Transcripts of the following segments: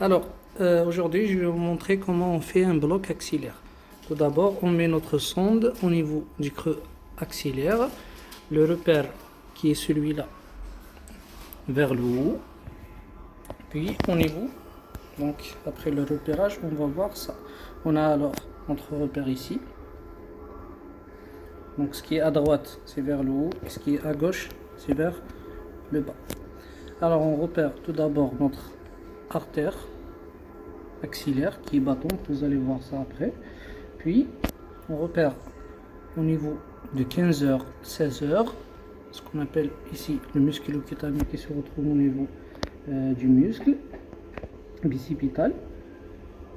Alors, aujourd'hui, je vais vous montrer comment on fait un bloc axillaire. Tout d'abord, on met notre sonde au niveau du creux axillaire, le repère qui est celui-là vers le haut, puis au niveau, donc après le repérage, on va voir ça. On a alors notre repère ici. Donc ce qui est à droite, c'est vers le haut, et ce qui est à gauche, c'est vers le bas. Alors on repère tout d'abord notre artère axillaire qui est battante, vous allez voir ça après. Puis on repère au niveau de 15h, 16h, ce qu'on appelle ici le musculo-cutané qui se retrouve au niveau du muscle bicipital.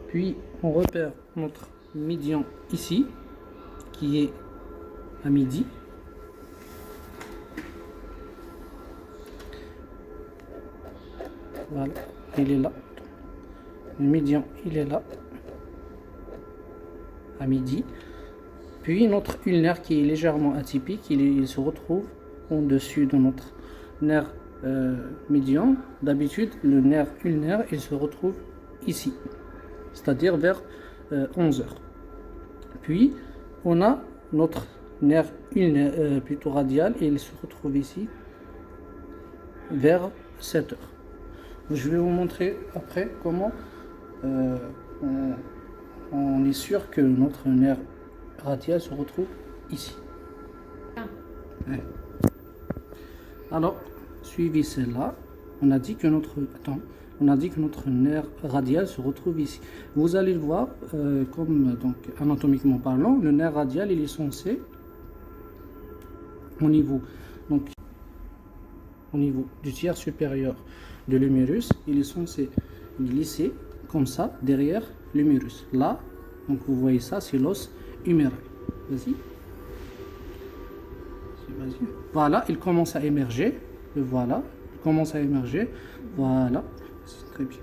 Puis on repère notre médian ici, qui est à midi. Voilà, il est là. Le médian, il est là, à midi. Puis notre ulnaire qui est légèrement atypique, il se retrouve au-dessus de notre nerf médian. D'habitude, le nerf ulnaire, il se retrouve ici, c'est-à-dire vers 11h. Puis, on a notre nerf ulnaire, plutôt radial, et il se retrouve ici, vers 7h. Je vais vous montrer après comment on est sûr que notre nerf radial se retrouve ici. Ouais. Alors, suivi celle-là, on a dit que notre nerf radial se retrouve ici. Vous allez le voir, comme donc anatomiquement parlant, le nerf radial il est censé au niveau du tiers supérieur de l'humérus, il est censé glisser comme ça derrière l'humérus. Là, donc vous voyez ça, c'est l'os huméral. Vas-y. Voilà, il commence à émerger. Voilà, il commence à émerger. Voilà, c'est très bien.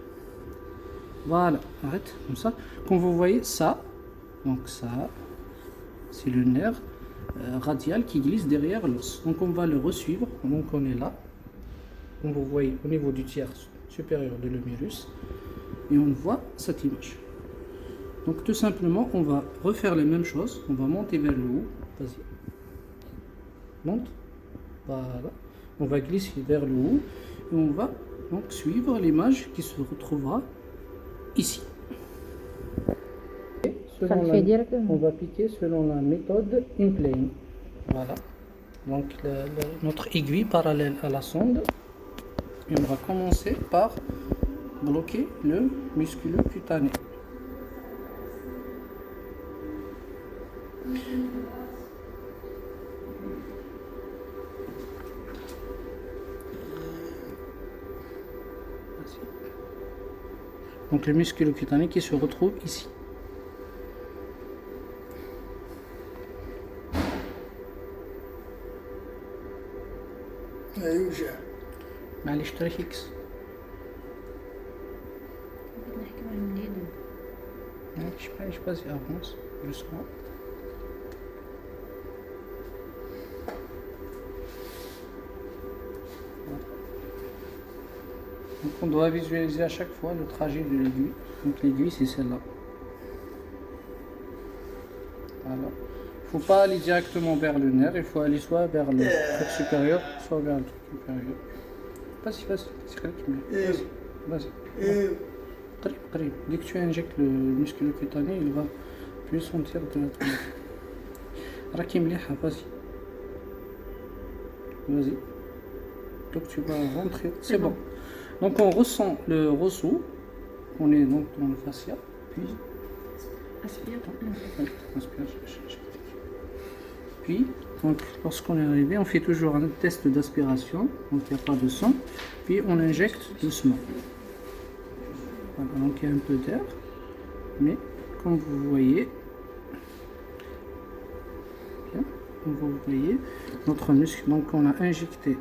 Voilà, arrête, comme ça. Comme vous voyez, ça, donc ça, c'est le nerf radial qui glisse derrière l'os. Donc on va le resuivre. Donc on est là. Comme vous voyez, au niveau du tiers supérieur de l'humérus. Et on voit cette image. Donc tout simplement, on va refaire les mêmes choses. On va monter vers le haut. Vas-y. Monte. Voilà. On va glisser vers le haut. Et on va donc suivre l'image qui se retrouvera ici. On va piquer selon la méthode in-plane. Voilà. Donc notre aiguille parallèle à la sonde. Et on va commencer par bloquer le musculo-cutané. Donc le musculo-cutané qui se retrouve ici. معلش ترى هيكس معلش vas-y avance doucement. Donc on doit visualiser à chaque fois le trajet de l'aiguille. Donc l'aiguille c'est celle-là. Voilà. Il ne faut pas aller directement vers le nerf, il faut aller soit vers le truc supérieur, soit vers le truc inférieur. Vas-y, vas-y. Dès que tu injectes le musculo-cutané, il va plus sentir de la truc. Rakim liha, vas-y. Vas-y. Donc tu vas rentrer, c'est bon. Donc on ressent le ressaut, on est donc dans le fascia, puis aspire. Puis, donc, lorsqu'on est arrivé, on fait toujours un test d'aspiration, donc il n'y a pas de son, puis on injecte doucement. Voilà, donc il y a un peu d'air, mais comme vous voyez, bien, comme vous voyez, notre muscle, donc on a injecté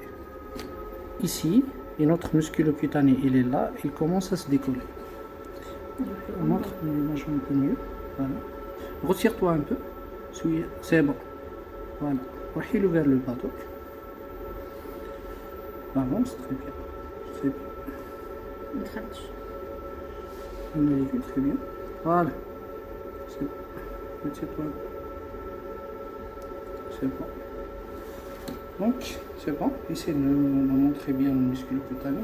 ici, et notre musculo-cutané, il est là, il commence à se décoller. On montre une image un peu mieux. Voilà. Retire-toi un peu. C'est bon. Voilà. Rahil vers le bas. Avance, très bien. Très bien. Une aiguille, très bien. Voilà. C'est bon. Mettez-toi. C'est bon. Donc, c'est bon. Essayez de me montrer bien le muscle cutané.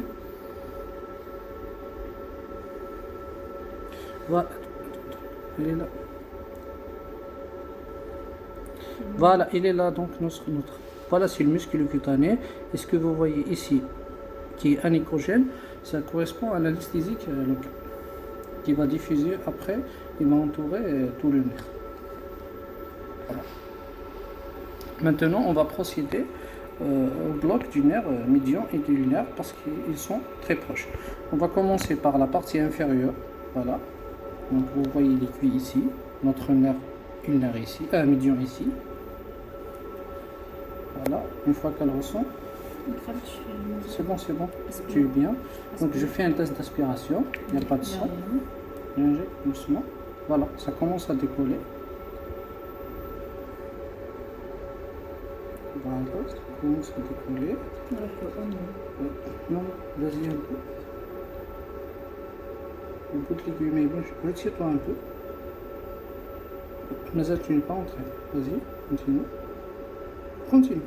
Voilà. Il est là. Voilà, il est là donc notre. Voilà, c'est le muscle cutané. Et ce que vous voyez ici, qui est anicogène, ça correspond à l'anesthésique locale, qui va diffuser après, il va entourer tout le nerf. Voilà. Maintenant, on va procéder au bloc du nerf médian et du lunaire parce qu'ils sont très proches. On va commencer par la partie inférieure. Voilà. Donc vous voyez l'aiguille ici, notre nerf ulnaire ici, médian ici. Voilà, une fois qu'elle ressent, c'est bon, tu es bien. Donc je fais un test d'aspiration, il n'y a pas de sang. J'injecte doucement. Voilà, ça commence à décoller. Voilà, ça commence à décoller. Non, vas-y un peu. Au bout de l'aiguille, mais bon, retire-toi un peu. Mais ça, tu n'es pas entré. Vas-y, continue. Continue.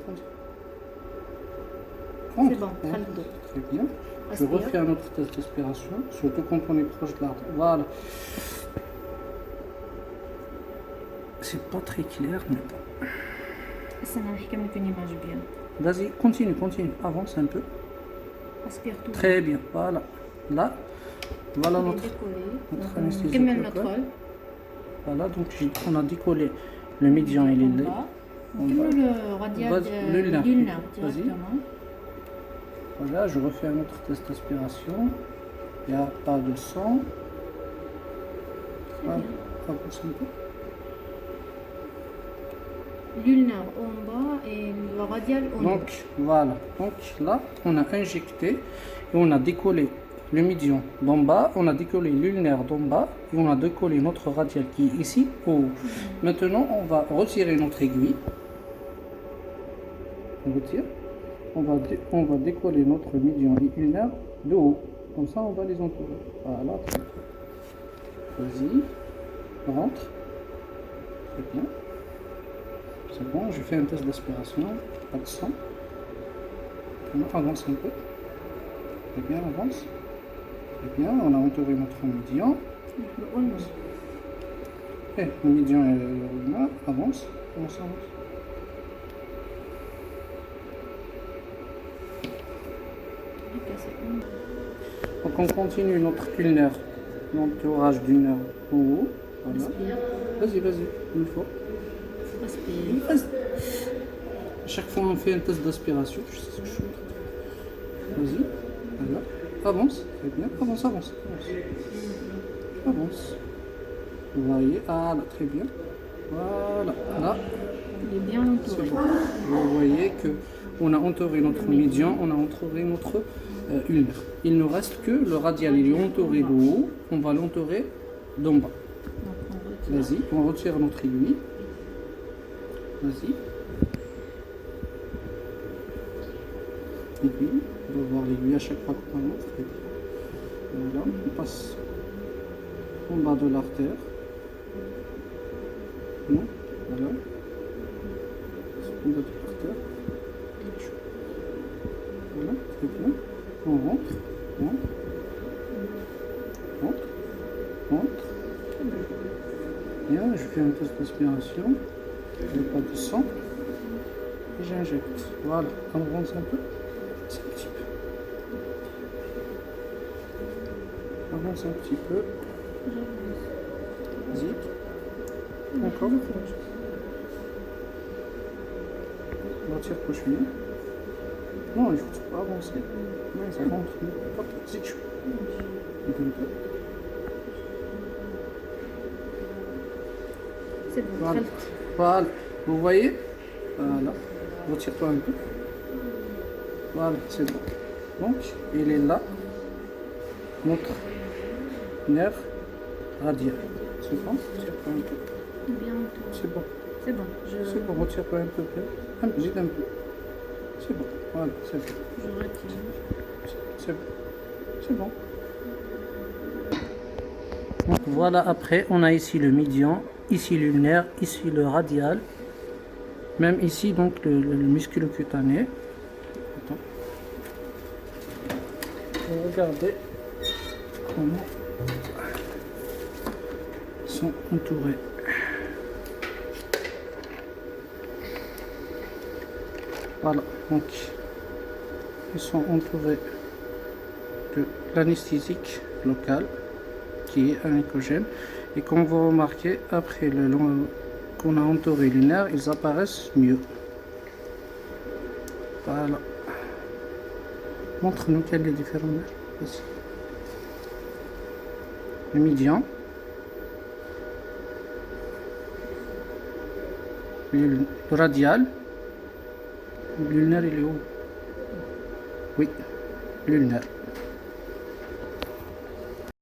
C'est bon, très bien. Je refais un autre test d'aspiration, surtout quand on est proche de l'artère. Voilà. C'est pas très clair, mais bon. Ça n'a qu'une image bien. Vas-y, continue. Avance un peu. Aspire tout. Très bien, voilà. Là, voilà notre anesthésie locale. Voilà, donc on a décollé le médian et les le radial lunaire directement. Voilà, je refais un autre test d'aspiration. Il n'y a pas de sang. Voilà, avance un peu. L'ulnaire en bas et le radial en haut. Donc voilà, donc là on a injecté et on a décollé le médian d'en bas, on a décollé l'ulnaire d'en bas et on a décollé notre radial qui est ici au haut. Maintenant on va retirer notre aiguille. On retire. On va décoller notre médian et ulnaire de haut. Comme ça on va les entourer. Voilà. Vas-y. Rentre. Très bien. C'est bon, je fais un test d'aspiration, pas de sang. On avance un peu. Très bien, avance. Très bien, on a entouré notre médian. Et le médian et le lunaire, avance. Avance. Donc on continue notre ulnaire, l'entourage du nerf au haut. Voilà. Vas-y, une fois. À chaque fois on fait un test d'aspiration. Je sais ce que je suis. Vas-y. Voilà. Avance. Très bien. Avance. Vous voyez. Ah là, très bien. Voilà. Là. Il est bien entouré. Bon. Vous voyez que on a entouré notre médian, on a entouré notre ulnaire. Il ne reste que le radial. Il est entouré de haut. On va l'entourer d'en bas. Vas-y. On retire notre aiguille. Vas-y. Aiguille. On va voir l'aiguille à chaque fois qu'on avance. Voilà. On passe en bas de l'artère. Non. Voilà. En bas de l'artère. Voilà. Très bien. On rentre. Bien. Je fais un test d'aspiration. Il n'y a pas de sang. Et j'injecte. Voilà, on avance un peu. C'est un petit peu. Avance un petit peu. Vas-y. Encore. On va tirer couche mieux. Non, il faut pas avancer. Oui, ça rentre. Hop, zitch. Un peu. C'est bon. Voilà. Vous voyez? Voilà. Retire-toi un peu. Voilà, c'est bon. Donc, il est là. Notre nerf radial. C'est bon? Retire-toi un peu. Bien entouré. C'est bon. C'est bon. C'est bon, retire-toi un peu. Vite un peu. C'est bon. Voilà, c'est bon. Je retire. C'est bon. C'est bon. Donc voilà, après on a ici le médian, ici l'ulnaire, ici le radial, même ici donc le muscle cutané. Attends. Regardez comment ils sont entourés. Voilà, donc ils sont entourés de l'anesthésique local qui est un écogène, et comme vous remarquez, après qu'on a entouré les nerfs, ils apparaissent mieux. Voilà. Montre-nous quels les différents nerfs. Ici. Le médian, le radial, l'ulnaire il est où? Oui, l'ulnaire.